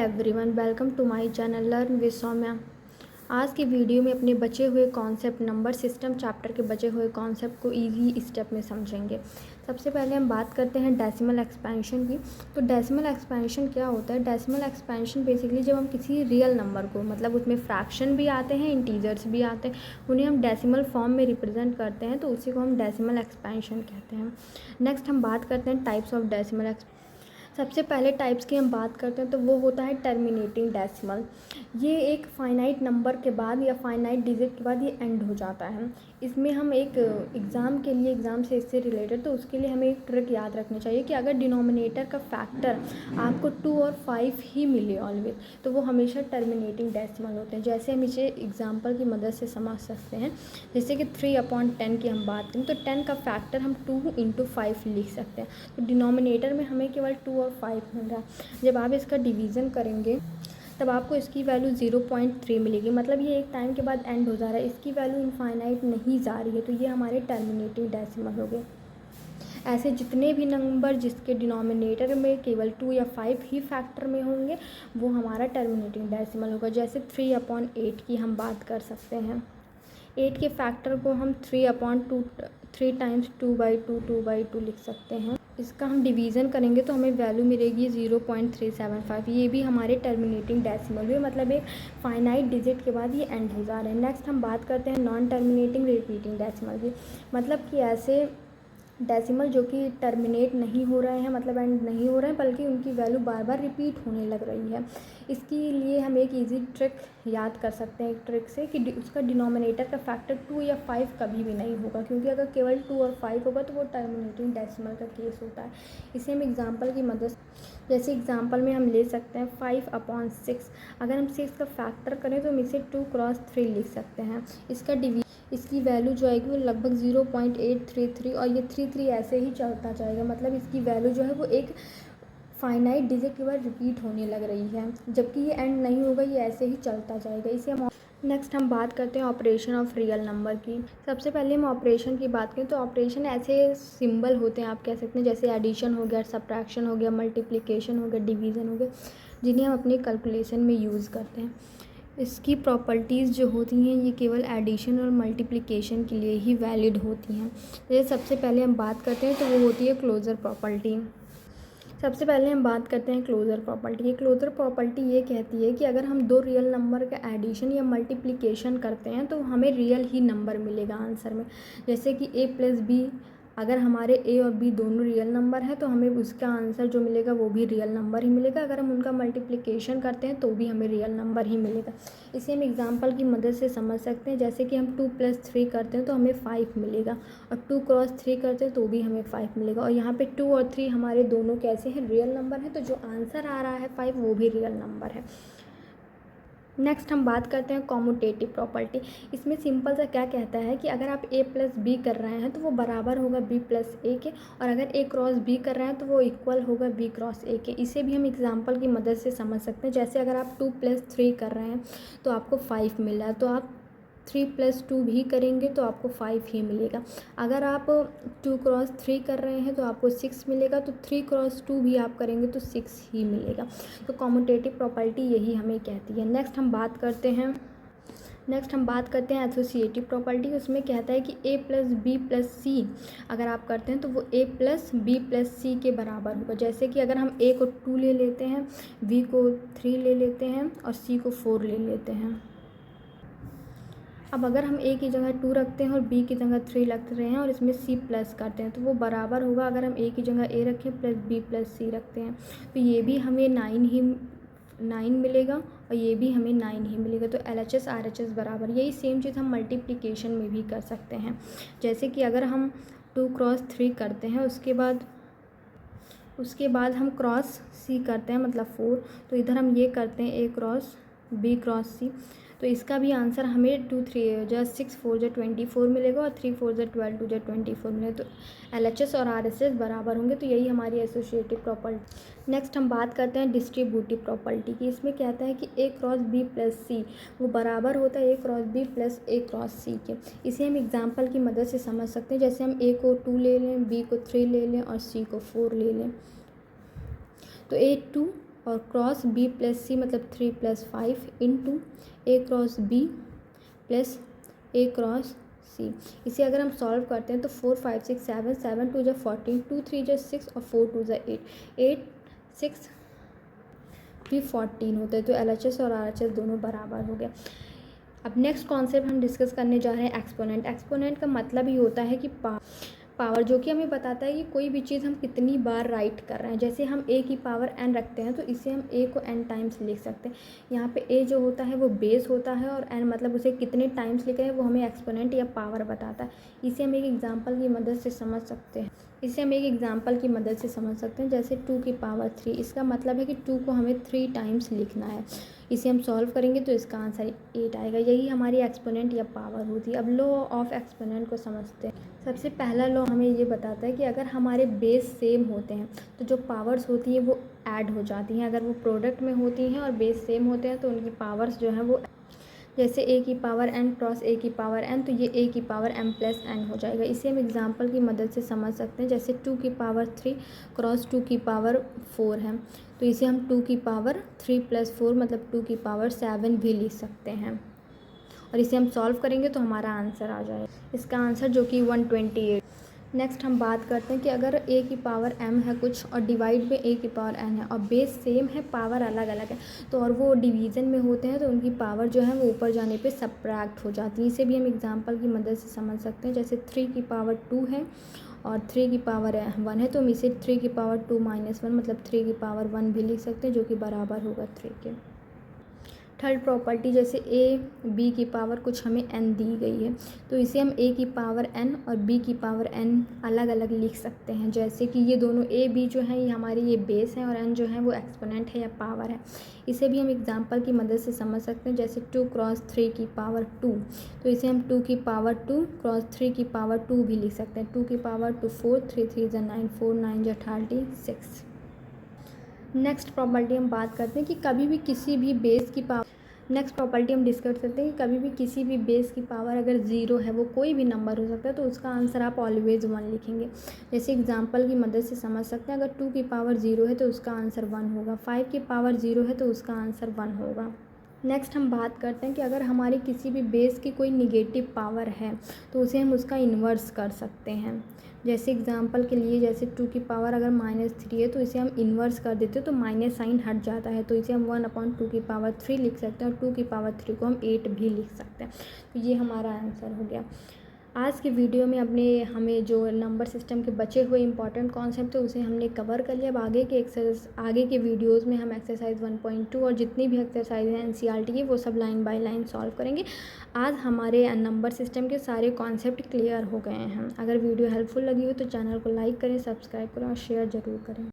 Everyone, welcome to my channel learn with Saumya. आज की video में अपने बचे हुए कॉन्सेप्ट नंबर सिस्टम चैप्टर के बचे हुए कॉन्सेप्ट को इजी स्टेप में समझेंगे। सबसे पहले हम बात करते हैं डेसिमल एक्सपेंशन की। तो डेसिमल एक्सपेंशन क्या होता है? डेसिमल एक्सपेंशन बेसिकली जब हम किसी रियल नंबर को, मतलब उसमें फ्रैक्शन भी आते हैं, इंटीजर्स भी आते हैं, उन्हें हम डेसिमल फॉर्म में रिप्रेजेंट करते हैं, तो उसी को हम डेसिमल एक्सपेंशन कहते हैं। नेक्स्ट हम बात करते हैं टाइप्स ऑफ डेसिमल। सबसे पहले टाइप्स की हम बात करते हैं तो वो होता है टर्मिनेटिंग डेसिमल। ये एक फाइनाइट नंबर के बाद या फाइनाइट डिजिट के बाद ये एंड हो जाता है। इसमें हम एक एग्ज़ाम के लिए, एग्ज़ाम से इससे रिलेटेड, तो उसके लिए हमें एक ट्रिक याद रखनी चाहिए कि अगर डिनोमिनेटर का फैक्टर आपको 2 और 5 ही मिले ऑलवेज, तो वो हमेशा टर्मिनेटिंग डेसिमल होते हैं। जैसे हम इसे एग्जाम्पल की मदद से समझ सकते हैं। जैसे कि 3/10 की हम बात करें तो 10 का फैक्टर हम 2 × 5 लिख सकते हैं। तो डिनोमिनेटर में हमें केवल 2 और 5 मिल रहा है। जब आप इसका डिवीज़न करेंगे तब आपको इसकी वैल्यू 0.3 मिलेगी। मतलब ये एक टाइम के बाद एंड हो जा रहा है, इसकी वैल्यू इनफाइनाइट नहीं जा रही है, तो ये हमारे टर्मिनेटिव डेसिमल हो गए। ऐसे जितने भी नंबर जिसके डिनोमिनेटर में केवल 2 या 5 ही फैक्टर में होंगे वो हमारा टर्मिनेटिंग डेसिमल होगा। जैसे 3/8 की हम बात कर सकते हैं। 8 के फैक्टर को हम 3/2 3 टाइम्स 2/2 2/2 लिख सकते हैं। इसका हम डिवीज़न करेंगे तो हमें वैल्यू मिलेगी 0.375। ये भी हमारे टर्मिनेटिंग डेसिमल हुए, मतलब एक फाइनाइट डिजिट के बाद ये एंड हो जा रहे हैं। नेक्स्ट हम बात करते हैं नॉन टर्मिनेटिंग रिपीटिंग डेसिमल की। मतलब कि ऐसे डेसिमल जो कि टर्मिनेट नहीं हो रहे हैं, मतलब एंड नहीं हो रहे हैं, बल्कि उनकी वैल्यू बार बार रिपीट होने लग रही है। इसके लिए हम एक इजी ट्रिक याद कर सकते हैं, एक ट्रिक से, कि उसका डिनोमिनेटर का फैक्टर 2 या 5 कभी भी नहीं होगा, क्योंकि अगर केवल 2 और 5 होगा तो वो टर्मिनेटिंग डेसिमल का केस होता है। इसे हम एग्जांपल की मदद, जैसे एग्जांपल में हम ले सकते हैं 5/6। अगर हम 6 का फैक्टर करें तो हम इसे 2 × 3 लिख सकते हैं। इसकी वैल्यू जो आएगी वो लगभग 0.833, और ये 33 ऐसे ही चलता जाएगा। मतलब इसकी वैल्यू जो है वो एक फाइनाइट डिजिट के बाद रिपीट होने लग रही है, जबकि ये एंड नहीं होगा, ये ऐसे ही चलता जाएगा। इसे हम नेक्स्ट हम बात करते हैं ऑपरेशन ऑफ रियल नंबर की। सबसे पहले हम ऑपरेशन की बात करें तो ऑपरेशन ऐसे सिंबल होते हैं, आप कह सकते हैं, जैसे एडिशन हो गया, सब्ट्रैक्शन हो गया, मल्टीप्लिकेशन हो गया, डिवीज़न हो गया, जिन्हें हम अपनी कैलकुलेशन में यूज़ करते हैं। इसकी प्रॉपर्टीज़ जो होती हैं ये केवल एडिशन और मल्टीप्लिकेशन के लिए ही वैलिड होती हैं। जैसे सबसे पहले हम बात करते हैं तो वो होती है क्लोज़र प्रॉपर्टी। सबसे पहले हम बात करते हैं क्लोज़र प्रॉपर्टी। ये क्लोज़र प्रॉपर्टी ये कहती है कि अगर हम दो रियल नंबर का एडिशन या मल्टीप्लिकेशन करते हैं तो हमें रियल ही नंबर मिलेगा आंसर में। जैसे कि a+b, अगर हमारे a और b दोनों रियल नंबर है तो हमें उसका आंसर जो मिलेगा वो भी रियल नंबर ही मिलेगा। अगर हम उनका मल्टीप्लिकेशन करते हैं तो भी हमें रियल नंबर ही मिलेगा। इसे हम एग्जांपल की मदद से समझ सकते हैं। जैसे कि हम 2+3 करते हैं तो हमें 5 मिलेगा, और 2 × 3 करते हैं तो भी हमें 5 मिलेगा। और यहाँ पे 2 और 3 हमारे दोनों कैसे हैं? रियल नंबर है, तो जो आंसर आ रहा है 5 वो भी रियल नंबर है। नेक्स्ट हम बात करते हैं कॉम्यूटेटिव प्रॉपर्टी। इसमें सिंपल सा क्या कहता है कि अगर आप a+b कर रहे हैं तो वो बराबर होगा b+a के, और अगर a × b कर रहे हैं तो वो इक्वल होगा b × a के। इसे भी हम एग्जांपल की मदद से समझ सकते हैं। जैसे अगर आप 2+3 कर रहे हैं तो आपको 5 मिला है, तो आप 3+2 भी करेंगे तो आपको 5 ही मिलेगा। अगर आप 2 × 3 कर रहे हैं तो आपको 6 मिलेगा, तो 3 × 2 भी आप करेंगे तो 6 ही मिलेगा। तो कॉम्यूटेटिव प्रॉपर्टी यही हमें कहती है। नेक्स्ट हम बात करते हैं एसोसिएटिव प्रॉपर्टी। उसमें कहता है कि a+b+c अगर आप करते हैं तो वो a+b+c के बराबर होगा। जैसे कि अगर हम a को 2 ले लेते हैं, b को 3 ले लेते हैं और c को 4 ले लेते हैं। अब अगर हम a की जगह 2 रखते हैं और b की जगह 3 रख रहे हैं और इसमें c प्लस करते हैं तो वो बराबर होगा अगर हम a की जगह a रखें प्लस b+c रखते हैं, तो ये भी हमें 9 मिलेगा और ये भी हमें 9 ही मिलेगा। तो LHS RHS बराबर। यही सेम चीज़ हम मल्टीप्लिकेशन में भी कर सकते हैं। जैसे कि अगर हम 2 × 3 करते हैं, उसके बाद हम क्रॉस c करते हैं, मतलब 4, तो इधर हम ये करते हैं a cross b cross c, तो इसका भी आंसर हमें 2 3 6 4 24 मिलेगा, और 3 4 12 2 24 मिलेगा। तो LHS और RHS बराबर होंगे। तो यही हमारी एसोसिएटिव प्रॉपर्टी। नेक्स्ट हम बात करते हैं डिस्ट्रीब्यूटिव प्रॉपर्टी की। इसमें कहता है कि a × b+c वो बराबर होता है a × b + a × c के। इसे हम एग्जाम्पल की मदद से समझ सकते हैं। जैसे हम a को 2 ले लें, b को 3 ले लें और c को 4 ले लें, तो a 2 और क्रॉस बी प्लस सी मतलब 3 + 5 इंटू ए क्रॉस बी प्लस ए क्रॉस सी। इसे अगर हम सॉल्व करते हैं तो 4 5 6 7 7 2 14 2 3 6 और 4 2 8 8 6 भी 14 होता है। तो LHS और RHS दोनों बराबर हो गया। अब नेक्स्ट कॉन्सेप्ट हम डिस्कस करने जा रहे हैं एक्सपोनेंट। एक्सपोनेंट का मतलब ही होता है कि पावर, जो कि हमें बताता है कि कोई भी चीज़ हम कितनी बार राइट कर रहे हैं। जैसे हम a की पावर n रखते हैं तो इसे हम a को n टाइम्स लिख सकते हैं। यहाँ पे a जो होता है वो बेस होता है और n मतलब उसे कितने टाइम्स लिख रहे हैं वो हमें एक्सपोनेंट या पावर बताता है। इसे हम एक एग्जांपल की मदद से समझ सकते हैं। जैसे 2 की पावर 3, इसका मतलब है कि 2 को हमें 3 टाइम्स लिखना है। इसे हम सॉल्व करेंगे तो इसका आंसर 8 आएगा। यही हमारी एक्सपोनेंट या पावर होती है। अब लॉ ऑफ एक्सपोनेंट को समझते हैं। सबसे पहला लॉ हमें ये बताता है कि अगर हमारे बेस सेम होते हैं तो जो पावर्स होती हैं वो ऐड हो जाती हैं। अगर वो प्रोडक्ट में होती हैं और बेस सेम होते हैं तो उनकी पावर्स जो हैं वो, जैसे a की पावर n क्रॉस a की पावर n, तो ये a की पावर m + n हो जाएगा। इसे हम एग्जांपल की मदद से समझ सकते हैं। जैसे 2 की पावर 3 क्रॉस 2 की पावर 4 है, तो इसे हम 2 की पावर 3 + 4 मतलब 2 की पावर 7 भी लिख सकते हैं। और इसे हम सॉल्व करेंगे तो हमारा आंसर आ जाएगा। इसका आंसर जो कि 128। नेक्स्ट हम बात करते हैं कि अगर a की पावर m है कुछ और डिवाइड में a की पावर n है और बेस सेम है, पावर अलग अलग है, तो और वो डिवीज़न में होते हैं तो उनकी पावर जो है वो ऊपर जाने पे सब्ट्रैक्ट हो जाती है। इसे भी हम एग्जांपल की मदद से समझ सकते हैं। जैसे 3 की पावर 2 है और 3 की पावर 1 है, तो हम इसे 3 की पावर 2 - 1 मतलब 3 की पावर 1 भी लिख सकते हैं, जो कि बराबर होगा 3 के। थर्ड प्रॉपर्टी, जैसे a b की पावर कुछ हमें n दी गई है तो इसे हम a की पावर n और b की पावर n अलग अलग लिख सकते हैं। जैसे कि ये दोनों a b जो हैं ये हमारी ये बेस है और n जो है वो एक्सपोनेंट है या पावर है। इसे भी हम एग्जांपल की मदद से समझ सकते हैं। जैसे 2 क्रॉस 3 की पावर 2, तो इसे हम 2 की पावर 2 क्रॉस 3 की पावर 2 भी लिख सकते हैं। 2 की पावर 2 4, 3 3 9, 4 9 36। नेक्स्ट प्रॉपर्टी हम बात करते हैं कि कभी भी किसी भी बेस की पावर, नेक्स्ट प्रॉपर्टी हम डिस्कस करते हैं कि कभी भी किसी भी बेस की पावर अगर ज़ीरो है, वो कोई भी नंबर हो सकता है, तो उसका आंसर आप ऑलवेज़ 1 लिखेंगे। जैसे एग्जांपल की मदद से समझ सकते हैं। अगर 2 की पावर 0 है तो उसका आंसर 1 होगा। 5 की पावर 0 है तो उसका आंसर 1 होगा। नेक्स्ट हम बात करते हैं कि अगर हमारी किसी भी बेस की कोई निगेटिव पावर है तो उसे हम उसका इन्वर्स कर सकते हैं। जैसे एग्जांपल के लिए, जैसे 2 की पावर अगर -3 है तो इसे हम इन्वर्स कर देते हैं तो माइनस साइन हट जाता है, तो इसे हम 1/2 की पावर 3 लिख सकते हैं और 2 की पावर 3 को हम 8 भी लिख सकते हैं। तो ये हमारा आंसर हो गया। आज के वीडियो में हमें जो नंबर सिस्टम के बचे हुए इंपॉर्टेंट कॉन्सेप्ट है उसे हमने कवर कर लिया। अब आगे के वीडियोस में हम एक्सरसाइज 1.2 और जितनी भी एक्सरसाइज हैं NCERT की वो सब लाइन बाय लाइन सॉल्व करेंगे। आज हमारे नंबर सिस्टम के सारे कॉन्सेप्ट क्लियर हो गए हैं। अगर वीडियो हेल्पफुल लगी हो तो चैनल को लाइक करें, सब्सक्राइब करें और शेयर ज़रूर करें।